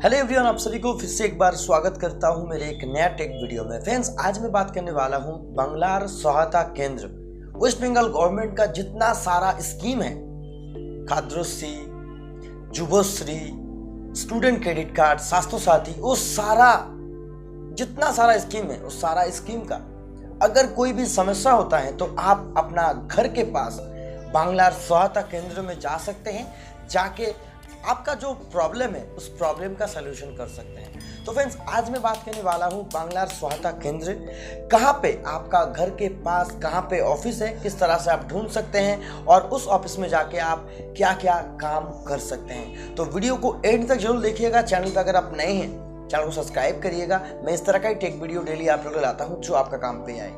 Hello everyone, आप सभी को फिर से एक बार स्वागत करता हूं मेरे एक नया टेक वीडियो में। फ्रेंड्स, आज मैं बात करने वाला हूं बांग्ला सहायता केंद्र वेस्ट बंगाल गवर्नमेंट का जितना सारा स्कीम है, खाद्यश्री, युवश्री, स्टूडेंट क्रेडिट कार्ड, स्वास्थ्य साथी, वो सारा जितना सारा स्कीम है, उस सारा स्कीम का अगर कोई भी समस्या होता है तो आप अपना घर के पास बांग्ला सहायता केंद्र में जा सकते हैं। जाके आपका जो प्रॉब्लम है उस प्रॉब्लम का सलूशन कर सकते हैं। तो फ्रेंड्स, आज मैं बात करने वाला हूँ बांग्ला सहायता केंद्र कहाँ पे आपका घर के पास, कहाँ पे ऑफिस है, किस तरह से आप ढूंढ सकते हैं और उस ऑफिस में जाके आप क्या क्या काम कर सकते हैं। तो वीडियो को एंड तक जरूर देखिएगा। चैनल पर अगर आप नए हैं, चैनल को सब्सक्राइब करिएगा। मैं इस तरह का ही टेक वीडियो डेली आप लोग लाता हूँ जो आपका काम पे आए।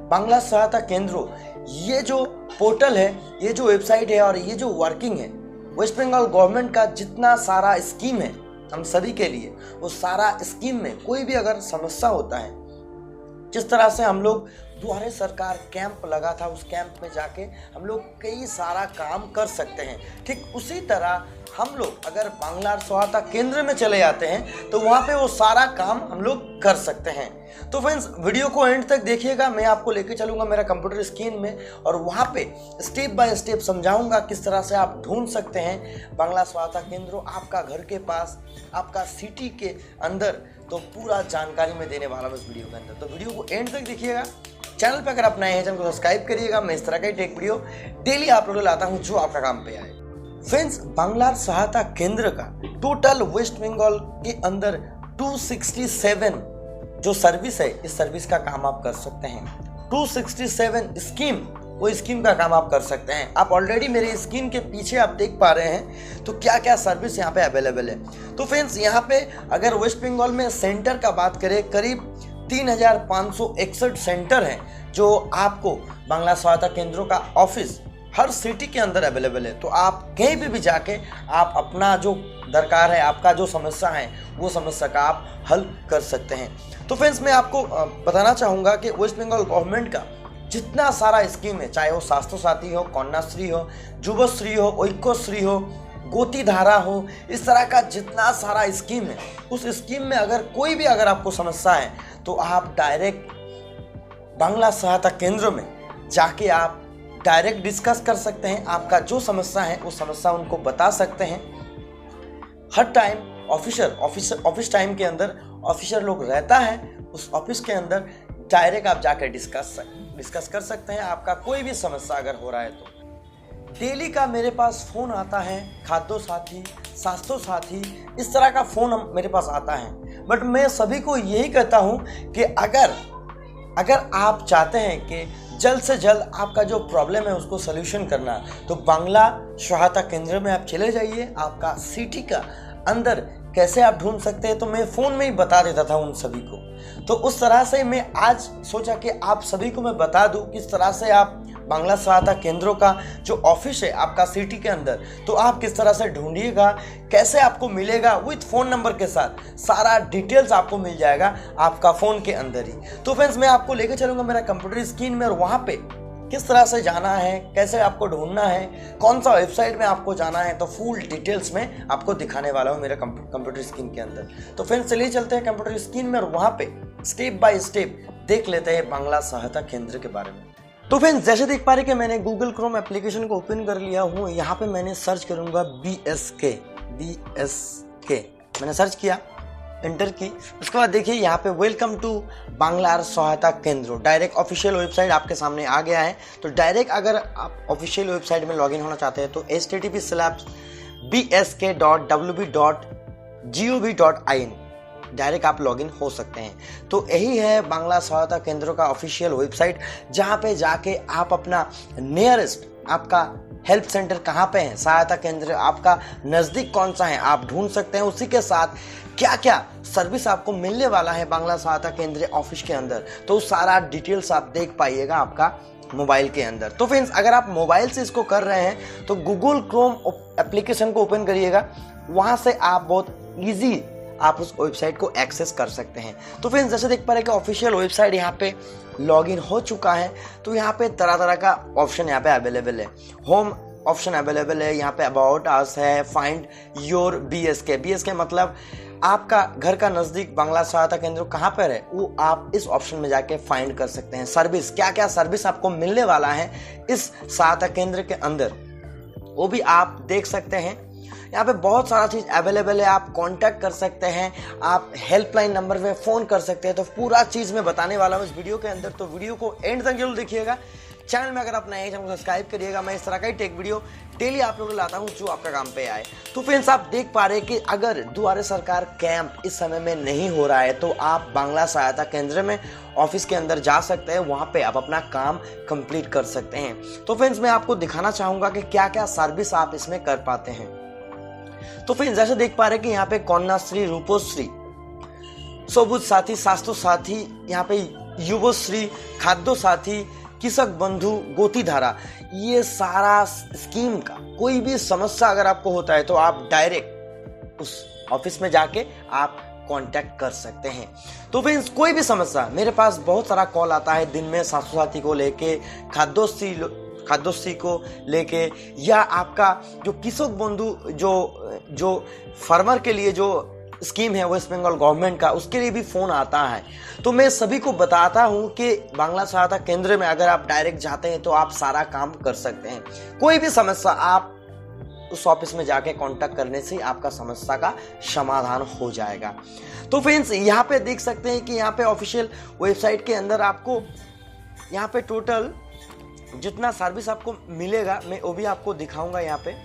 बांग्ला सहायता केंद्र, ये जो पोर्टल है, ये जो वेबसाइट है और ये जो वर्किंग है, वेस्ट बंगाल गवर्नमेंट का जितना सारा स्कीम है हम सभी के लिए, वो सारा स्कीम में कोई भी अगर समस्या होता है, जिस तरह से हम लोग दुआरे सरकार कैंप लगा था, उस कैंप में जाके हम लोग कई सारा काम कर सकते हैं। ठीक उसी तरह हम लोग अगर बांग्ला सहायता केंद्र में चले जाते हैं तो वहाँ पे वो सारा काम हम लोग कर सकते हैं। तो फ्रेंड्स, वीडियो को एंड तक देखिएगा। मैं आपको लेके चलूँगा मेरा कंप्यूटर स्क्रीन में और वहाँ पे स्टेप बाय स्टेप समझाऊंगा किस तरह से आप ढूंढ सकते हैं बांग्ला सहायता केंद्र आपका घर के पास, आपका सिटी के अंदर। तो पूरा जानकारी मैं देने वाला हूँ इस वीडियो के अंदर, तो वीडियो को एंड तक देखिएगा। चैनल पे अगर आप नए हैं, चैनल को सब्सक्राइब करिएगा। मैं इस तरह का टेक वीडियो डेली आप लोगों को लाता हूँ जो आपका काम पे आए। फ्रेंड्स, बांग्ला सहायता केंद्र का टोटल वेस्ट बंगाल के अंदर 267 जो सर्विस है, इस सर्विस का काम आप कर सकते हैं। 267 स्कीम, वो स्कीम का काम आप कर सकते हैं। आप ऑलरेडी मेरे स्क्रीन के पीछे आप देख पा रहे हैं तो क्या क्या सर्विस यहाँ पे अवेलेबल है। तो फ्रेंड्स, यहाँ पे अगर वेस्ट बंगाल में सेंटर का बात करें, करीब 3561 सेंटर हैं जो आपको बांग्ला सहायता केंद्रों का ऑफिस हर सिटी के अंदर अवेलेबल है। तो आप कहीं भी जाके आप अपना जो दरकार है, आपका जो समस्या है, वो समस्या का आप हल कर सकते हैं। तो फ्रेंड्स, मैं आपको बताना चाहूँगा कि वेस्ट बंगाल गवर्नमेंट का जितना सारा स्कीम है, चाहे वो स्वास्थ्य साथी हो, कन्याश्री हो, युवश्री हो, ऐक्यश्री हो, गोती धारा हो, इस तरह का जितना सारा स्कीम है, उस स्कीम में अगर कोई भी अगर आपको समस्या है तो आप डायरेक्ट बांग्ला सहायता केंद्र में जाके आप डायरेक्ट डिस्कस कर सकते हैं। आपका जो समस्या है वो समस्या उनको बता सकते हैं। हर टाइम ऑफिस टाइम के अंदर ऑफिसर लोग रहता है, उस ऑफिस के अंदर डायरेक्ट आप जाकर डिस्कस कर सकते हैं। आपका कोई भी समस्या अगर हो रहा है तो डेली का मेरे पास फ़ोन आता है, खाद्य साथी, स्वास्थ्य साथी, इस तरह का फ़ोन मेरे पास आता है। बट मैं सभी को यही कहता हूँ कि अगर आप चाहते हैं कि जल्द से जल्द आपका जो प्रॉब्लम है उसको सल्यूशन करना, तो बांग्ला सहायता केंद्र में आप चले जाइए। आपका सिटी का अंदर कैसे आप ढूंढ सकते हैं तो मैं फ़ोन में ही बता देता था उन सभी को। तो उस तरह से मैं आज सोचा कि आप सभी को मैं बता दूं किस तरह से आप बांग्ला सहायता केंद्रों का जो ऑफिस है आपका सिटी के अंदर, तो आप किस तरह से ढूंढिएगा, कैसे आपको मिलेगा, विथ फ़ोन नंबर के साथ सारा डिटेल्स आपको मिल जाएगा आपका फ़ोन के अंदर ही। तो फ्रेंड्स, मैं आपको लेकर चलूँगा मेरा कंप्यूटर स्क्रीन में और वहाँ पे किस तरह से जाना है, कैसे आपको ढूंढना है, कौन सा वेबसाइट में आपको जाना है, तो फुल डिटेल्स में आपको दिखाने वाला हूँ मेरे कंप्यूटर स्क्रीन के अंदर। तो फ्रेंड्स, चलिए चलते हैं कंप्यूटर स्क्रीन में और वहाँ पे स्टेप बाय स्टेप देख लेते हैं बांग्ला सहायता केंद्र के बारे में। तो फ्रेंड्स, जैसे देख पा रहे कि मैंने गूगल क्रोम एप्लीकेशन को ओपन कर लिया हूँ। यहाँ पे मैंने सर्च करूँगा BSK मैंने सर्च किया, एंटर की। उसके बाद देखिए यहाँ पे वेलकम टू बांग्ला सहायता केंद्र, डायरेक्ट ऑफिशियल वेबसाइट आपके सामने आ गया है। तो डायरेक्ट अगर आप ऑफिशियल वेबसाइट में लॉगिन होना चाहते हैं तो http://bsk.wb.gov.in डायरेक्ट आप लॉगिन हो सकते हैं। तो यही है बांग्ला सहायता केंद्र का ऑफिशियल वेबसाइट, जहाँ पे जाके आप अपना नियरेस्ट, आपका हेल्प सेंटर कहाँ पे है, सहायता केंद्र आपका नज़दीक कौन सा है, आप ढूंढ सकते हैं। उसी के साथ क्या क्या सर्विस आपको मिलने वाला है बांग्ला सहायता केंद्र ऑफिस के अंदर, तो सारा डिटेल्स आप देख पाइएगा आपका मोबाइल के अंदर। तो फ्रेंड्स, अगर आप मोबाइल से इसको कर रहे हैं तो गूगल क्रोम एप्लीकेशन को ओपन करिएगा, वहाँ से आप बहुत ईजी आप उस वेबसाइट को एक्सेस कर सकते हैं। तो फ्रेंड्स, जैसे देख पा रहे हैं कि ऑफिशियल वेबसाइट यहाँ पे लॉगिन हो चुका है। तो यहाँ पे तरह तरह का ऑप्शन यहाँ पे अवेलेबल है। होम ऑप्शन अवेलेबल है। यहाँ पे अबाउट अस है, फाइंड योर BSK। BSK मतलब आपका घर का नजदीक बांग्ला सहायता केंद्र कहाँ पर है, वो आप इस ऑप्शन में जाके फाइंड कर सकते हैं। सर्विस, क्या क्या सर्विस आपको मिलने वाला है इस सहायता केंद्र के अंदर, वो भी आप देख सकते हैं। यहाँ पे बहुत सारा चीज अवेलेबल है, आप कांटेक्ट कर सकते हैं, आप हेल्पलाइन नंबर पे फोन कर सकते हैं। तो पूरा चीज मैं बताने वाला हूँ इस वीडियो के अंदर, तो वीडियो को एंड तक जरूर देखिएगा। चैनल में अगर आप नए हैं चैनल को सब्सक्राइब करिएगा। मैं इस तरह का ही टेक वीडियो डेली आप लोगों को लाता हूँ जो आपका काम पे आए। तो फ्रेंड्स, आप देख पा रहे हैं कि अगर दुआरे सरकार कैंप इस समय में नहीं हो रहा है तो आप बांग्ला सहायता केंद्र में ऑफिस के अंदर जा सकते हैं, वहां पे आप अपना काम कंप्लीट कर सकते हैं। तो फ्रेंड्स, मैं आपको दिखाना चाहूंगा कि क्या क्या सर्विस आप इसमें कर पाते हैं। तो फ्रेंड्स, जैसे देख पा रहे हैं कि यहाँ पे कन्याश्री, रूपोश्री, सबुज साथी, स्वास्थ्य साथी, यहाँ पे युवश्री, खाद्य साथी, कृषक बंधु, गोती धारा, ये सारा स्कीम का कोई भी समस्या अगर आपको होता है तो आप डायरेक्ट उस ऑफिस में जाके आप कांटेक्ट कर सकते हैं। तो फ्रेंड्स, कोई भी समस्या, मेरे पास बहुत सारा कॉल आता है दिन में स्वास्थ्य साथी को लेके, खाद्योश्री को लेके, या आपका जो कृषक बंधु जो फार्मर के लिए जो स्कीम है वेस्ट बंगाल गवर्नमेंट का, उसके लिए भी फोन आता है। तो मैं सभी को बताता हूं कि बांग्ला सहायता केंद्र में अगर आप डायरेक्ट जाते हैं तो आप सारा काम कर सकते हैं। कोई भी समस्या आप उस ऑफिस में जाके कांटेक्ट करने से आपका समस्या का समाधान हो जाएगा। तो फ्रेंड्स, यहाँ पे देख सकते हैं कि यहाँ पे ऑफिशियल वेबसाइट के अंदर आपको यहाँ पे टोटल जितना सर्विस आपको मिलेगा मैं वो भी आपको दिखाऊंगा। यहाँ पे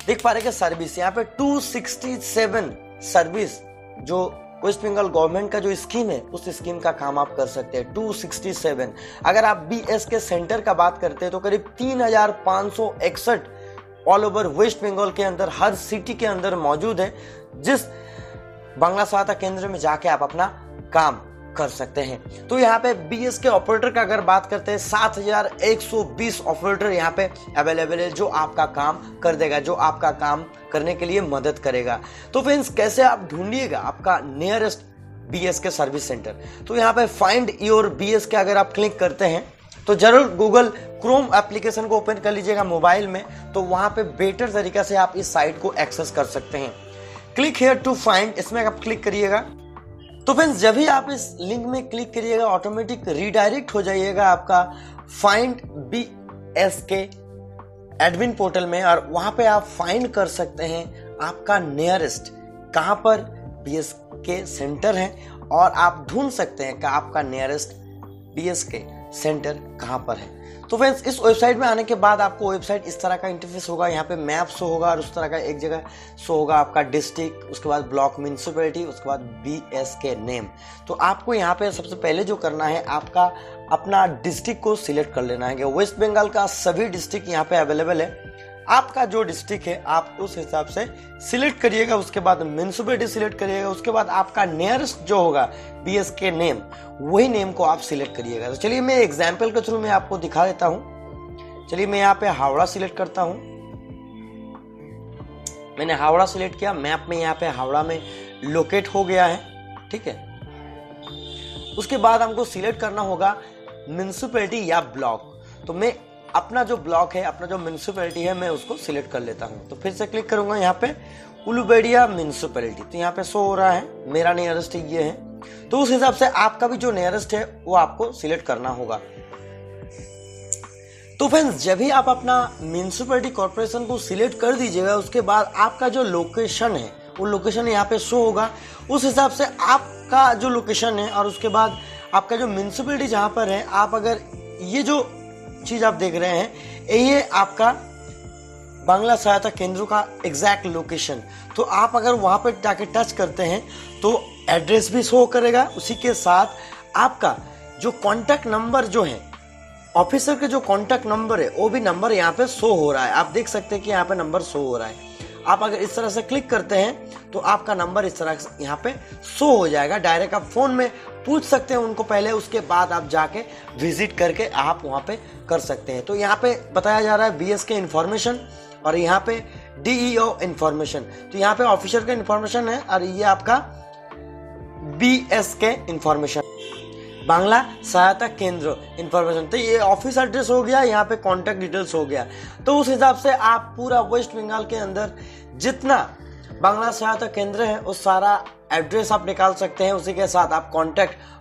देख पा रहे हैं कि सर्विस यहाँ पे 267 सर्विस जो वेस्ट बंगाल गवर्नमेंट का जो स्कीम है उस स्कीम का काम आप कर सकते हैं। 267। अगर आप BSK सेंटर का बात करते हैं तो करीब 3561 ऑल ओवर वेस्ट बंगाल के अंदर हर सिटी के अंदर मौजूद है, जिस बांग्ला सहायता केंद्र में जाके आप अपना काम कर सकते हैं। तो यहाँ पे BSK ऑपरेटर का अगर बात करते हैं 7120 ऑपरेटर यहाँ पे अवेलेबल है जो आपका काम कर देगा, जो आपका काम करने के लिए मदद करेगा। तो फ्रेंड्स, कैसे आप ढूंढिएगा आपका नियरेस्ट BSK सर्विस सेंटर, तो यहाँ पे फाइंड योर BSK अगर आप क्लिक करते हैं तो जरूर गूगल क्रोम एप्लीकेशन को ओपन कर लीजिएगा मोबाइल में, तो वहां पे बेटर तरीका से आप इस साइट को एक्सेस कर सकते हैं। क्लिक हियर टू फाइंड, इसमें आप क्लिक करिएगा। तो फ्रेंड्स, जब भी आप इस लिंक में क्लिक करिएगा ऑटोमेटिक रिडायरेक्ट हो जाइएगा आपका फाइंड BSK एडमिन पोर्टल में, और वहां पे आप फाइंड कर सकते हैं आपका नियरेस्ट कहां पर BSK सेंटर है, और आप ढूंढ सकते हैं कि आपका नियरेस्ट BSK सेंटर कहां पर है। तो फ्रेंड्स, इस वेबसाइट में आने के बाद आपको वेबसाइट इस तरह का इंटरफेस होगा। यहाँ पे मैप शो होगा और उस तरह का एक जगह शो होगा आपका डिस्ट्रिक्ट, उसके बाद ब्लॉक, म्युनिसिपैलिटी, उसके बाद BSK नेम। तो आपको यहाँ पे सबसे पहले जो करना है आपका अपना डिस्ट्रिक्ट को सिलेक्ट कर लेना है कि वेस्ट बंगाल का सभी डिस्ट्रिक्ट यहाँ पे अवेलेबल है। आपका जो डिस्ट्रिक्ट है आप उस हिसाब से सिलेक्ट करिएगा, उसके बाद म्युनिसिपैलिटी सिलेक्ट करिएगा, उसके बाद आपका नियरेस्ट जो होगा BSK नेम, वही नेम को आप सिलेक्ट करिएगा। तो चलिए मैं एग्जाम्पल के थ्रू मैं आपको दिखा देता हूं। चलिए मैं यहाँ पे हावड़ा सिलेक्ट करता हूं। मैंने हावड़ा सिलेक्ट किया, मैप में यहाँ पे हावड़ा में लोकेट हो गया है, ठीक है। उसके बाद हमको सिलेक्ट करना होगा म्युनिसिपैलिटी या ब्लॉक। तो मैं अपना जो ब्लॉक है, अपना जो म्युनिसिपैलिटी है, मैं उसको सिलेक्ट कर लेता हूं। तो फिर से क्लिक करूंगा यहाँ पे उलुबेड़िया म्युनिसिपैलिटी, तो यहाँ पे शो हो रहा है मेरा नियरेस्ट ये है। तो उस हिसाब से आपका भी जो नियरेस्ट है वो आपको सिलेक्ट करना होगा। तो फ्रेंड्स, जब भी आप अपना म्युनिसिपैलिटी कॉर्पोरेशन को सिलेक्ट कर दीजिएगा, उसके बाद आपका जो लोकेशन है वो लोकेशन यहाँ पे शो होगा। उस हिसाब से आपका जो लोकेशन है और उसके बाद आपका जो म्युनिसिपैलिटी जहां पर है, आप अगर ये जो चीज आप देख रहे हैं ये आपका बांग्ला सहायता केंद्र का एग्जैक्ट लोकेशन। तो आप अगर वहां पर जाके टच करते हैं तो एड्रेस भी शो करेगा, उसी के साथ आपका जो कॉन्टैक्ट नंबर जो है ऑफिसर के जो कॉन्टैक्ट नंबर है वो भी नंबर यहाँ पे शो हो रहा है। आप देख सकते हैं कि यहाँ पे नंबर शो हो रहा है। आप अगर इस तरह से क्लिक करते हैं तो आपका नंबर इस तरह से यहाँ पे शो हो जाएगा। डायरेक्ट आप फोन में पूछ सकते हैं उनको पहले, उसके बाद आप जाके विजिट करके आप वहाँ पे कर सकते हैं। तो यहाँ पे बताया जा रहा है BSK इन्फॉर्मेशन और यहाँ पे DEO इन्फॉर्मेशन। तो यहाँ पे ऑफिसर का इन्फॉर्मेशन है और ये आपका BSK इन्फॉर्मेशन। बांग्ला सहायता केंद्र इन्फॉर्मेशन। तो ये ऑफिस एड्रेस हो गया, यहाँ पे कॉन्टैक्ट डिटेल्स हो गया। तो उस हिसाब से आप पूरा वेस्ट बंगाल के अंदर जितना बांग्ला सहायता केंद्र है उस सारा एड्रेस आप निकाल सकते हैं। उसी के साथ आप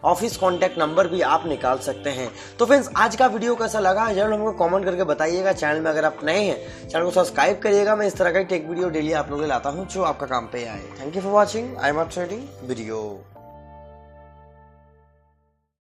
ऑफिस कॉन्टैक्ट नंबर भी आप निकाल सकते हैं। तो फ्रेंड्स, आज का वीडियो कैसा लगा जरूर हमको कमेंट करके बताइएगा। चैनल में अगर आप नए हैं चैनल को सब्सक्राइब करिएगा। मैं इस तरह का टेक वीडियो डेली आप लोगों के लाता हूँ जो आपका काम पे आए। Thank you for watching IMRtrading video.